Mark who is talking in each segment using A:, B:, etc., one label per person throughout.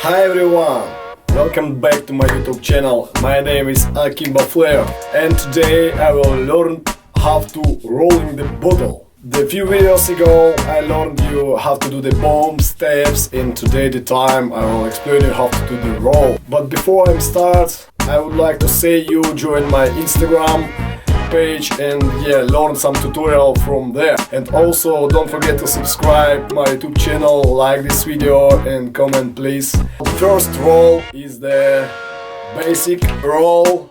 A: Hi everyone! Welcome back to my YouTube channel. My name is Akimba Flair, and today I will learn how to rolling the bottle. The few videos ago I learned you how to do the bomb steps, and today the time I will explain you how to do the roll. But before I start, I would like to say you join my Instagram page and learn some tutorial from there. And also don't forget to subscribe my YouTube channel, like this video and comment please. The first roll is the basic roll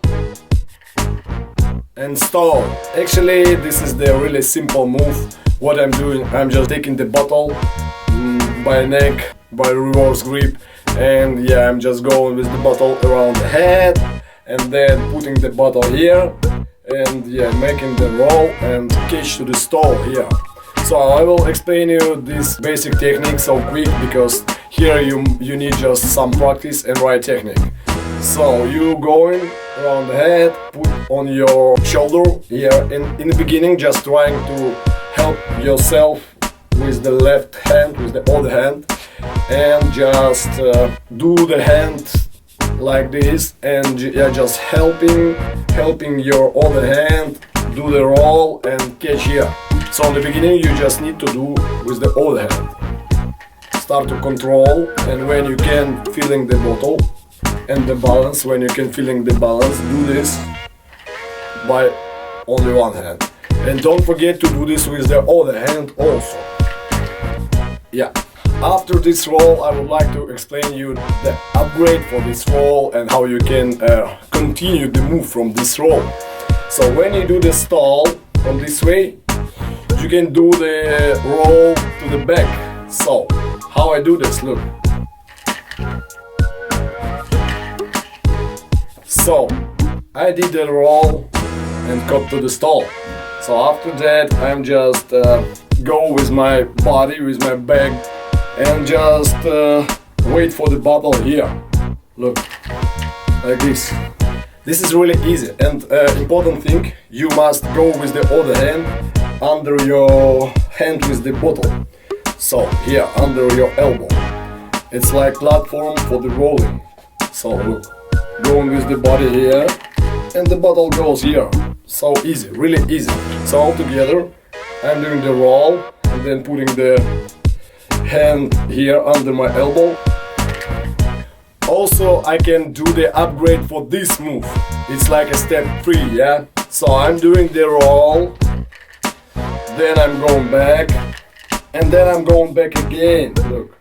A: and stall. Actually this is the really simple move. What I'm doing, I'm just taking the bottle by neck, by reverse grip, and I'm just going with the bottle around the head and then putting the bottle here and making the roll and catch to the stall here. So I will explain you this basic technique so quick because here you need just some practice and right technique. So you going around the head, put on your shoulder here, and in the beginning just trying to help yourself with the left hand, with the other hand, and just do the hand like this, and just helping your other hand do the roll and catch here. So in the beginning you just need to do with the other hand. Start to control, and when you can feeling the bottle and the balance, when you can feeling the balance, do this by only one hand. And don't forget to do this with the other hand also. After this roll I would like to explain you the upgrade for this roll and how you can continue the move from this roll. So when you do the stall from this way, you can do the roll to the back. So how I do this, look. So I did the roll and cut to the stall. So after that I'm just go with my body, with my back, and just wait for the bottle here. Look, like this. This is really easy, and important thing, you must go with the other hand under your hand with the bottle. So here, under your elbow. It's like platform for the rolling. So look, going with the body here, and the bottle goes here. So easy, really easy. So all together, I'm doing the roll and then putting the hand here under my elbow. Also I can do the upgrade for this move. It's like a step 3, So I'm doing the roll, then I'm going back, and then I'm going back again. Look.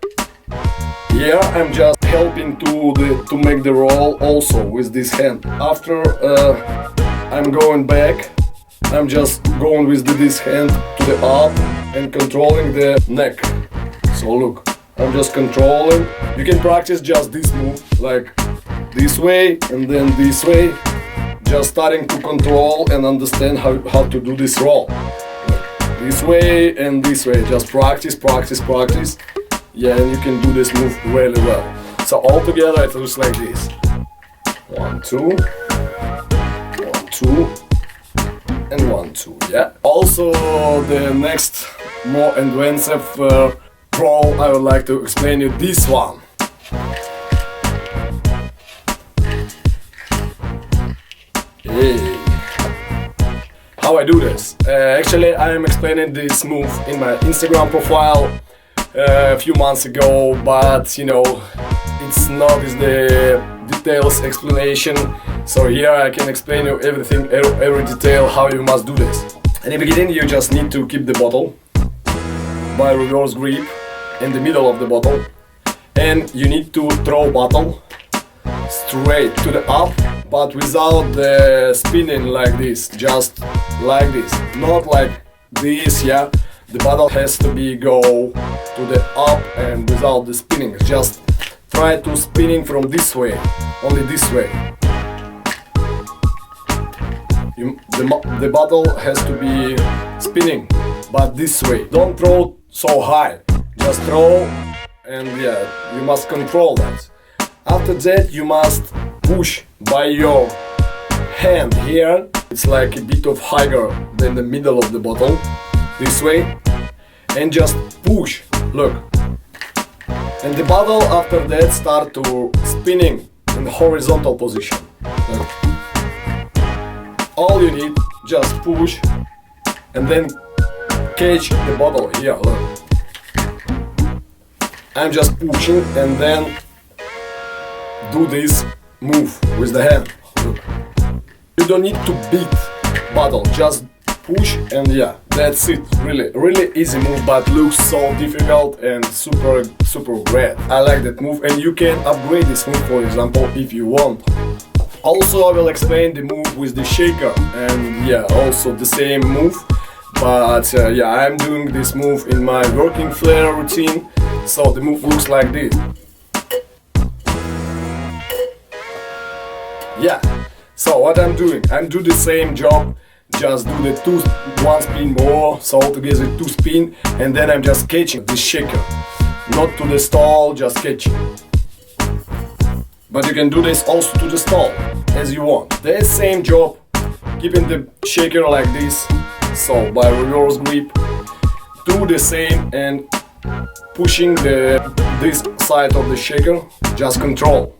A: Here I'm just helping to make the roll also with this hand. After I'm going back, I'm just going with this hand to the up and controlling the neck. So look, I'm just controlling. You can practice just this move, like this way and then this way, just starting to control and understand how to do this roll. Like this way and this way, just practice. And you can do this move really well. So all together it looks like this. 1, 2, 1, 2, and 1, 2, Also the next more advanced roll, I would like to explain you this one. How I do this? Actually I am explaining this move in my Instagram profile a few months ago, but it's not the details explanation. So here I can explain you everything, every detail how you must do this. In the beginning you just need to keep the bottle by reverse grip in the middle of the bottle, and you need to throw bottle straight to the up, but without the spinning like this, just like this, not like this. The bottle has to be go to the up and without the spinning, just try to spinning from this way, only this way. The bottle has to be spinning, but this way. Don't throw so high. Just throw, and you must control that. After that you must push by your hand here. It's like a bit of higher than the middle of the bottle, this way, and just push. Look, And the bottle after that start to spinning in the horizontal position. All you need, just push and then catch the bottle here, look. I'm just pushing and then do this move with the hand. Look. You don't need to beat bottle, just push and yeah, that's it. Really easy move, but looks so difficult and super great. I like that move, and you can upgrade this move, for example, if you want. Also, I will explain the move with the shaker, and yeah, also the same move. But yeah, I'm doing this move in my working Flair routine, so the move looks like this. Yeah, so what I'm doing, I'm do the same job, just do the one spin more, so altogether 2 spin, and then I'm just catching this shaker. Not to the stall, just catching. But you can do this also to the stall, as you want. The same job, keeping the shaker like this, so by reverse grip, do the same and pushing this side of the shaker, just control.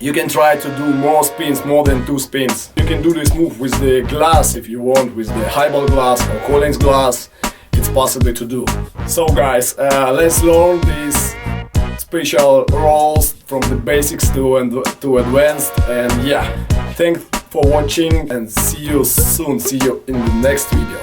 A: You can try to do more spins, more than 2 spins. You can do this move with the glass if you want, with the highball glass or Collins glass. It's possible to do. So guys, let's learn these special rolls from the basics to advanced. And yeah, thanks for watching and see you soon. See you in the next video.